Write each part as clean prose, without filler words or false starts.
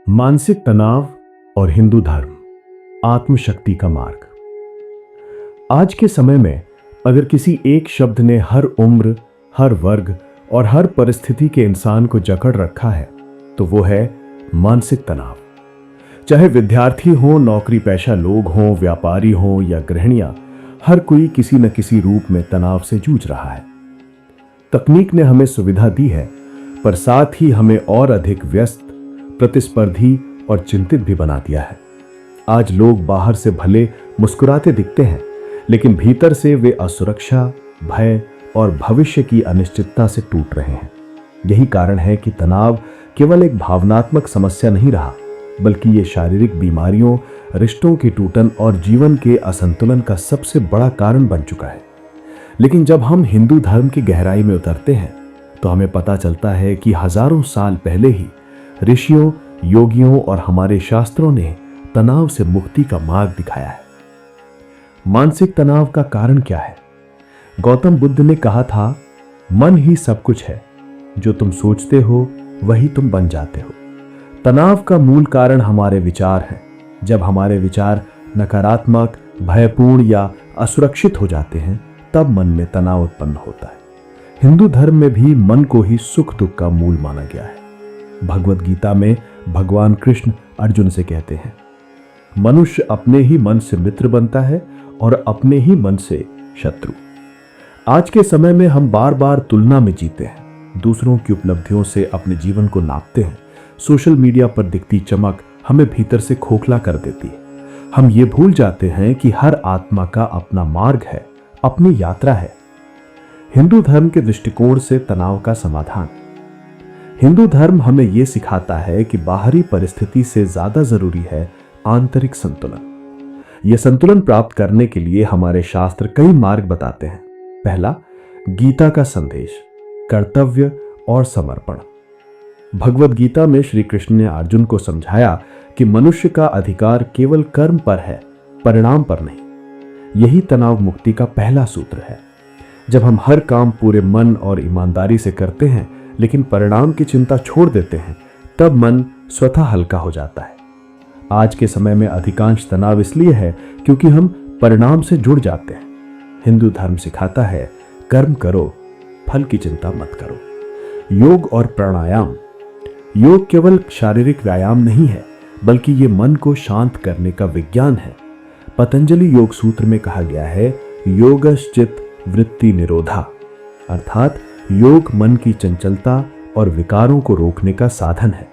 मानसिक तनाव और हिंदू धर्म, आत्मशक्ति का मार्ग। आज के समय में अगर किसी एक शब्द ने हर उम्र, हर वर्ग और हर परिस्थिति के इंसान को जकड़ रखा है तो वो है मानसिक तनाव। चाहे विद्यार्थी हो, नौकरी पेशा लोग हों, व्यापारी हों या गृहिणियां, हर कोई किसी न किसी रूप में तनाव से जूझ रहा है। तकनीक ने हमें सुविधा दी है, पर साथ ही हमें और अधिक व्यस्त, प्रतिस्पर्धी और चिंतित भी बना दिया है। आज लोग बाहर से भले मुस्कुराते दिखते हैं, लेकिन भीतर से वे असुरक्षा, भय और भविष्य की अनिश्चितता से टूट रहे हैं। यही कारण है कि तनाव केवल एक भावनात्मक समस्या नहीं रहा, बल्कि ये शारीरिक बीमारियों, रिश्तों की टूटन और जीवन के असंतुलन का सबसे बड़ा कारण बन चुका है। लेकिन जब हम हिंदू धर्म की गहराई में उतरते हैं तो हमें पता चलता है कि हजारों साल पहले ही ऋषियों, योगियों और हमारे शास्त्रों ने तनाव से मुक्ति का मार्ग दिखाया है। मानसिक तनाव का कारण क्या है? गौतम बुद्ध ने कहा था, मन ही सब कुछ है, जो तुम सोचते हो वही तुम बन जाते हो। तनाव का मूल कारण हमारे विचार हैं। जब हमारे विचार नकारात्मक, भयपूर्ण या असुरक्षित हो जाते हैं, तब मन में तनाव उत्पन्न होता है। हिंदू धर्म में भी मन को ही सुख दुख का मूल माना गया है। भगवद गीता में भगवान कृष्ण अर्जुन से कहते हैं, मनुष्य अपने ही मन से मित्र बनता है और अपने ही मन से शत्रु। आज के समय में हम बार बार तुलना में जीते हैं, दूसरों की उपलब्धियों से अपने जीवन को नापते हैं। सोशल मीडिया पर दिखती चमक हमें भीतर से खोखला कर देती है। हम ये भूल जाते हैं कि हर आत्मा का अपना मार्ग है, अपनी यात्रा है। हिंदू धर्म के दृष्टिकोण से तनाव का समाधान। हिंदू धर्म हमें यह सिखाता है कि बाहरी परिस्थिति से ज्यादा जरूरी है आंतरिक संतुलन। यह संतुलन प्राप्त करने के लिए हमारे शास्त्र कई मार्ग बताते हैं। पहला, गीता का संदेश, कर्तव्य और समर्पण। भगवद गीता में श्री कृष्ण ने अर्जुन को समझाया कि मनुष्य का अधिकार केवल कर्म पर है, परिणाम पर नहीं। यही तनाव मुक्ति का पहला सूत्र है। जब हम हर काम पूरे मन और ईमानदारी से करते हैं, लेकिन परिणाम की चिंता छोड़ देते हैं, तब मन स्वतः हल्का हो जाता है। आज के समय में अधिकांश तनाव इसलिए है क्योंकि हम परिणाम से जुड़ जाते हैं। हिंदू धर्म सिखाता है, कर्म करो, फल की चिंता मत करो। योग और प्राणायाम। योग केवल शारीरिक व्यायाम नहीं है, बल्कि ये मन को शांत करने का विज्ञान है। पतंजलि योग सूत्र में कहा गया है, योगश्चित वृत्ति निरोधा, अर्थात योग मन की चंचलता और विकारों को रोकने का साधन है।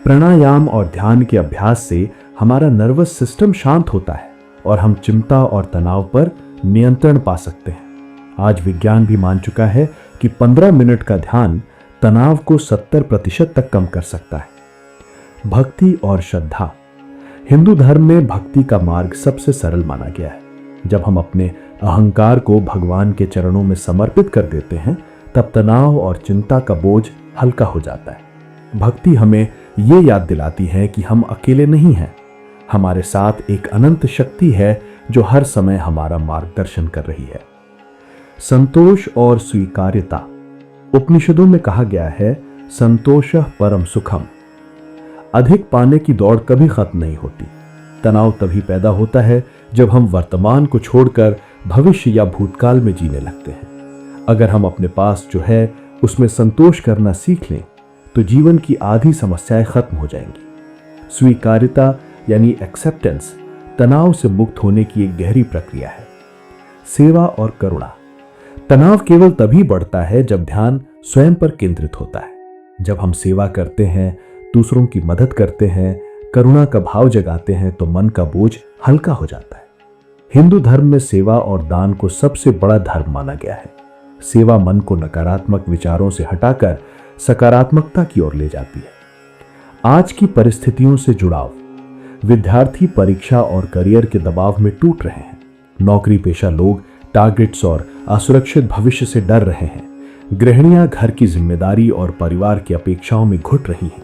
प्राणायाम और ध्यान के अभ्यास से हमारा नर्वस सिस्टम शांत होता है और हम चिंता और तनाव पर नियंत्रण पा सकते हैं। आज विज्ञान भी मान चुका है कि 15 मिनट का ध्यान तनाव को 70% तक कम कर सकता है। भक्ति और श्रद्धा। हिंदू धर्म में भक्ति का मार्ग सबसे सरल माना गया है। जब हम अपने अहंकार को भगवान के चरणों में समर्पित कर देते हैं, तब तनाव और चिंता का बोझ हल्का हो जाता है। भक्ति हमें ये याद दिलाती है कि हम अकेले नहीं हैं। हमारे साथ एक अनंत शक्ति है जो हर समय हमारा मार्गदर्शन कर रही है। संतोष और स्वीकार्यता। उपनिषदों में कहा गया है, संतोषः परम सुखम। अधिक पाने की दौड़ कभी खत्म नहीं होती। तनाव तभी पैदा होता है जब हम वर्तमान को छोड़कर भविष्य या भूतकाल में जीने लगते हैं। अगर हम अपने पास जो है उसमें संतोष करना सीख लें, तो जीवन की आधी समस्याएं खत्म हो जाएंगी। स्वीकार्यता यानी एक्सेप्टेंस तनाव से मुक्त होने की एक गहरी प्रक्रिया है। सेवा और करुणा। तनाव केवल तभी बढ़ता है जब ध्यान स्वयं पर केंद्रित होता है। जब हम सेवा करते हैं, दूसरों की मदद करते हैं, करुणा का भाव जगाते हैं, तो मन का बोझ हल्का हो जाता है। हिंदू धर्म में सेवा और दान को सबसे बड़ा धर्म माना गया है। सेवा मन को नकारात्मक विचारों से हटाकर सकारात्मकता की ओर ले जाती है। आज की परिस्थितियों से जुड़ाव। विद्यार्थी परीक्षा और करियर के दबाव में टूट रहे हैं। नौकरी पेशा लोग टारगेट्स और असुरक्षित भविष्य से डर रहे हैं। गृहिणियां घर की जिम्मेदारी और परिवार की अपेक्षाओं में घुट रही हैं।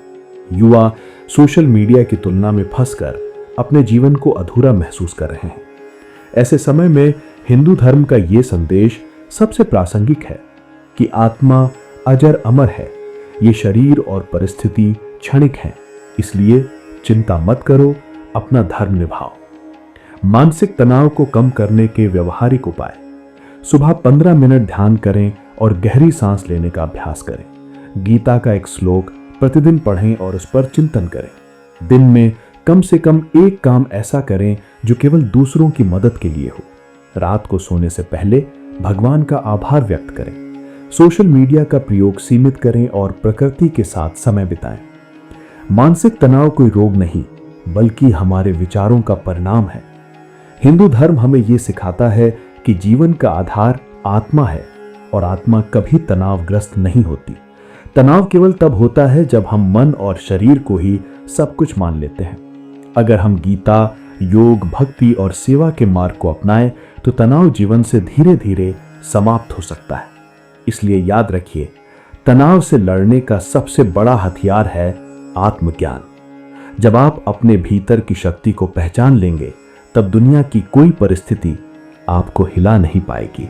युवा सोशल मीडिया की तुलना में फंसकर अपने जीवन को अधूरा महसूस कर रहे हैं। ऐसे समय में हिंदू धर्म का ये संदेश सबसे प्रासंगिक है कि आत्मा अजर अमर है। ये शरीर और परिस्थिति क्षणिक हैं, इसलिए चिंता मत करो, अपना धर्म निभाओ। मानसिक तनाव को कम करने के व्यवहारिक उपाय। सुबह 15 मिनट ध्यान करें और गहरी सांस लेने का अभ्यास करें। गीता का एक श्लोक प्रतिदिन पढ़ें और उस पर चिंतन करें। दिन में कम से कम एक काम ऐसा करें जो केवल दूसरों की मदद के लिए हो। रात को सोने से पहले भगवान का आभार व्यक्त करें। सोशल मीडिया का प्रयोग सीमित करें और प्रकृति के साथ समय बिताएं। मानसिक तनाव कोई रोग नहीं, बल्कि हमारे विचारों का परिणाम है। हिंदू धर्म हमें यह सिखाता है कि जीवन का आधार आत्मा है और आत्मा कभी तनावग्रस्त नहीं होती। तनाव केवल तब होता है जब हम मन और शरीर को ही सब कुछ मान लेते हैं। अगर हम गीता, योग, भक्ति और सेवा के मार्ग को अपनाएं तो तनाव जीवन से धीरे धीरे समाप्त हो सकता है। इसलिए याद रखिए, तनाव से लड़ने का सबसे बड़ा हथियार है आत्मज्ञान। जब आप अपने भीतर की शक्ति को पहचान लेंगे, तब दुनिया की कोई परिस्थिति आपको हिला नहीं पाएगी।